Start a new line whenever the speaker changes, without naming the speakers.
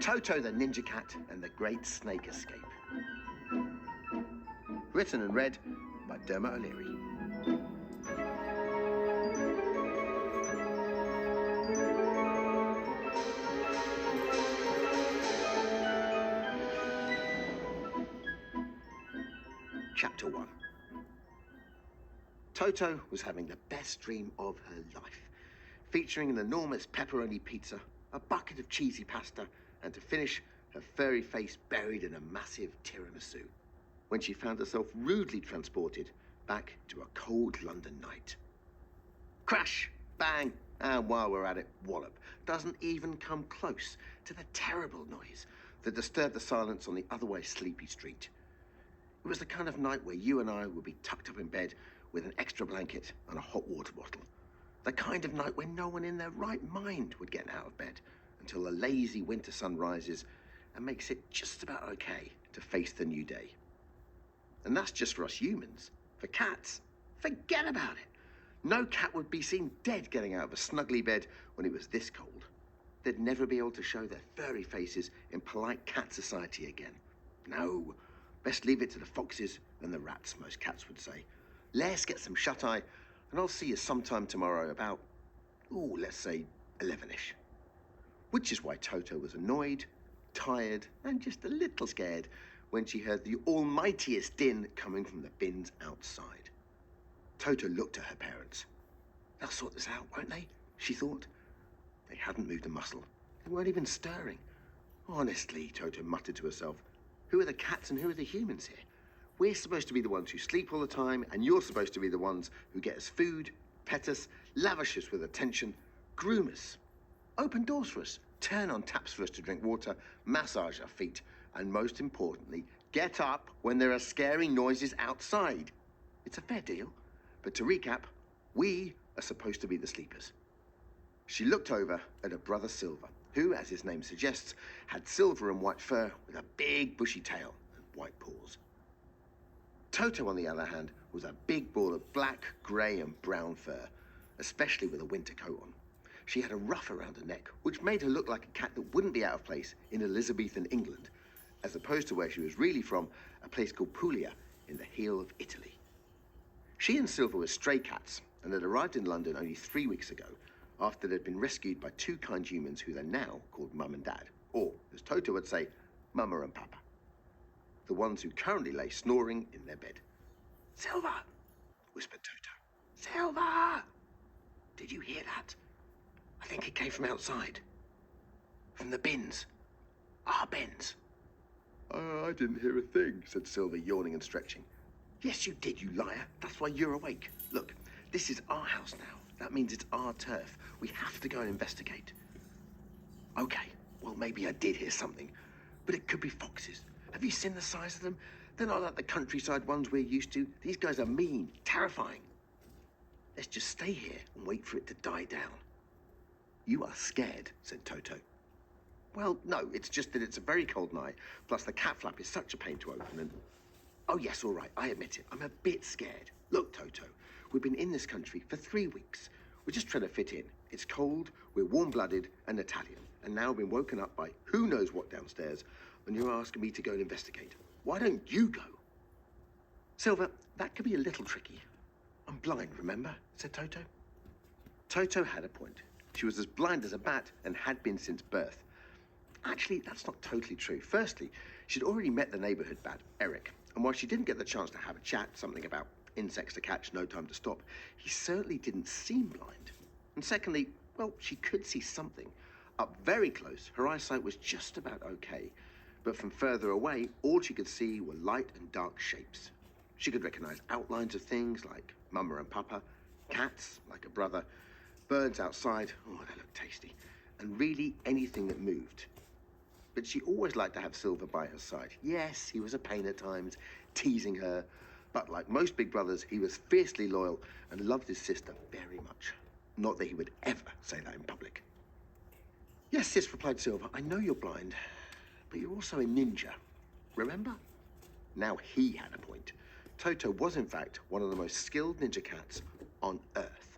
Toto the Ninja Cat and the Great Snake Escape. Written and read by Dermot O'Leary. Chapter 1. Toto was having the best dream of her life, featuring an enormous pepperoni pizza, a bucket of cheesy pasta, and to finish, her furry face buried in a massive tiramisu, when she found herself rudely transported back to a cold London night. Crash! Bang! And while we're at it, wallop doesn't even come close to the terrible noise that disturbed the silence on the otherwise sleepy street. It was the kind of night where you and I would be tucked up in bed with an extra blanket and a hot water bottle. The kind of night when no one in their right mind would get out of bed until the lazy winter sun rises and makes it just about okay to face the new day. And that's just for us humans. For cats, forget about it. No cat would be seen dead getting out of a snuggly bed when it was this cold. They'd never be able to show their furry faces in polite cat society again. No, best leave it to the foxes and the rats, most cats would say. Let's get some shut-eye, and I'll see you sometime tomorrow about, let's say 11ish. Which is why Toto was annoyed, tired, and just a little scared when she heard the almightiest din coming from the bins outside. Toto looked at her parents. They'll sort this out, won't they? She thought. They hadn't moved a muscle. They weren't even stirring. Honestly, Toto muttered to herself, who are the cats and who are the humans here? We're supposed to be the ones who sleep all the time, and you're supposed to be the ones who get us food, pet us, lavish us with attention, groom us, open doors for us, turn on taps for us to drink water, massage our feet, and most importantly, get up when there are scary noises outside. It's a fair deal, but to recap, we are supposed to be the sleepers. She looked over at her brother Silver, who, as his name suggests, had silver and white fur with a big bushy tail and white paws. Toto, on the other hand, was a big ball of black, grey and brown fur, especially with a winter coat on. She had a ruff around her neck, which made her look like a cat that wouldn't be out of place in Elizabethan England, as opposed to where she was really from, a place called Puglia in the heel of Italy. She and Silver were stray cats and had arrived in London only 3 weeks ago, after they'd been rescued by two kind humans who they're now called Mum and Dad, or, as Toto would say, Mama and Papa. The ones who currently lay snoring in their bed. Silver, whispered Toto. Silver! Did you hear that? I think it came from outside. From the bins. Our bins. I didn't hear a thing, said Silver, yawning and stretching. Yes, you did, you liar. That's why you're awake. Look, this is our house now. That means it's our turf. We have to go and investigate. Okay, well, maybe I did hear something, but it could be foxes. Have you seen the size of them? They're not like the countryside ones we're used to. These guys are mean, terrifying. Let's just stay here and wait for it to die down. You are scared, said Toto. Well, no, it's just that it's a very cold night, plus the cat flap is such a pain to open and... Oh, yes, all right, I admit it. I'm a bit scared. Look, Toto, we've been in this country for 3 weeks. We're just trying to fit in. It's cold, we're warm-blooded and Italian, and now we've been woken up by who knows what downstairs, and you're asking me to go and investigate. Why don't you go? Silver, that could be a little tricky. I'm blind, remember? Said Toto. Toto had a point. She was as blind as a bat and had been since birth. Actually, that's not totally true. Firstly, she'd already met the neighborhood bat, Eric, and while she didn't get the chance to have a chat, something about insects to catch, no time to stop, he certainly didn't seem blind. And secondly, well, she could see something. Up very close, her eyesight was just about okay, but from further away, all she could see were light and dark shapes. She could recognize outlines of things like Mama and Papa, cats like a brother, birds outside, oh, they look tasty, and really anything that moved. But she always liked to have Silver by her side. Yes, he was a pain at times, teasing her, but like most big brothers, he was fiercely loyal and loved his sister very much. Not that he would ever say that in public. Yes, sis, replied Silver, I know you're blind, but you're also a ninja, remember? Now he had a point. Toto was, in fact, one of the most skilled ninja cats on Earth.